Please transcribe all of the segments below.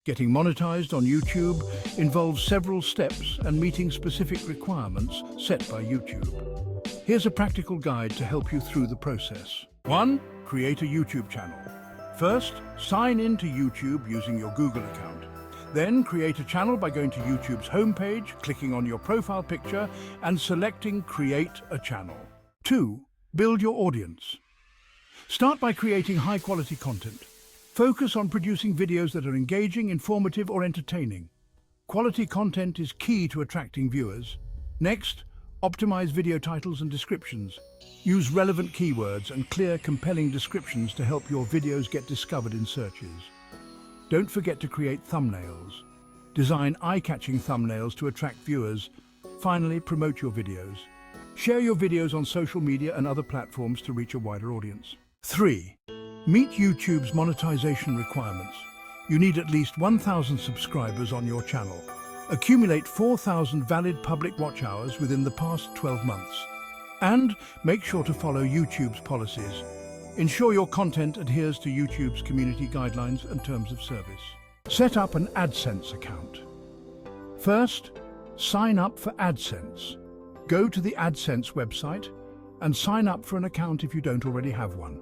Getting monetized on YouTube involves several steps and meeting specific requirements set by YouTube. Here's a practical guide to help you through the process. 1. Create a YouTube channel. First, sign in to YouTube using your Google account. Then create a channel by going to YouTube's homepage, clicking on your profile picture, and selecting Create a Channel. 2. Build your audience. Start by creating high-quality content. Focus on producing videos that are engaging, informative, or entertaining. Quality content is key to attracting viewers. Next, optimize video titles and descriptions. Use relevant keywords and clear, compelling descriptions to help your videos get discovered in searches. Don't forget to create thumbnails. Design eye-catching thumbnails to attract viewers. Finally, promote your videos. Share your videos on social media and other platforms to reach a wider audience. 3. Meet YouTube's monetization requirements. You need at least 1,000 subscribers on your channel. Accumulate 4,000 valid public watch hours within the past 12 months. And make sure to follow YouTube's policies. Ensure your content adheres to YouTube's community guidelines and terms of service. Set up an AdSense account. First, sign up for AdSense. Go to the AdSense website and sign up for an account if you don't already have one.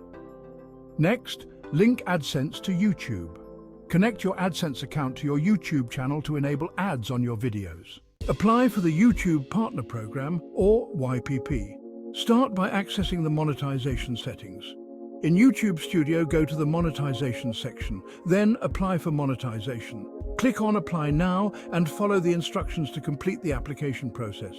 Next, link AdSense to YouTube. Connect your AdSense account to your YouTube channel to enable ads on your videos. Apply for the YouTube Partner Program, or YPP. Start by accessing the monetization settings. In YouTube Studio, go to the monetization section, then apply for monetization. Click on Apply Now and follow the instructions to complete the application process.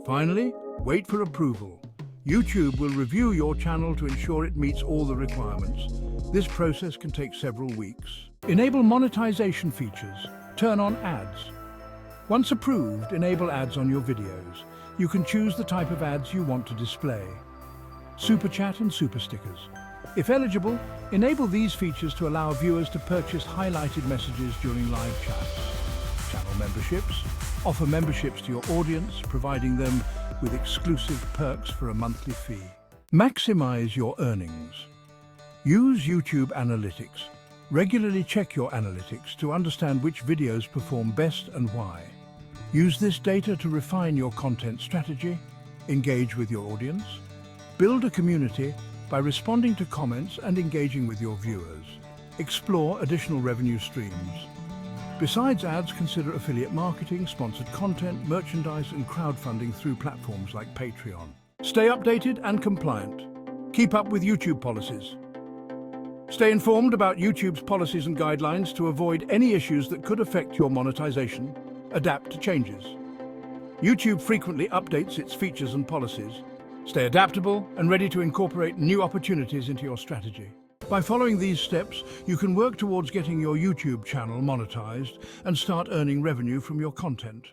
Finally, wait for approval. YouTube will review your channel to ensure it meets all the requirements. This process can take several weeks. Enable monetization features. Turn on ads. Once approved, enable ads on your videos. You can choose the type of ads you want to display. Super Chat and Super Stickers. If eligible, enable these features to allow viewers to purchase highlighted messages during live chats. Channel memberships. Offer memberships to your audience, providing them with exclusive perks for a monthly fee. Maximize your earnings. Use YouTube Analytics. Regularly check your analytics to understand which videos perform best and why. Use this data to refine your content strategy, engage with your audience, build a community by responding to comments and engaging with your viewers. Explore additional revenue streams. Besides ads, consider affiliate marketing, sponsored content, merchandise, and crowdfunding through platforms like Patreon. Stay updated and compliant. Keep up with YouTube policies. Stay informed about YouTube's policies and guidelines to avoid any issues that could affect your monetization. Adapt to changes. YouTube frequently updates its features and policies. Stay adaptable and ready to incorporate new opportunities into your strategy. By following these steps, you can work towards getting your YouTube channel monetized and start earning revenue from your content.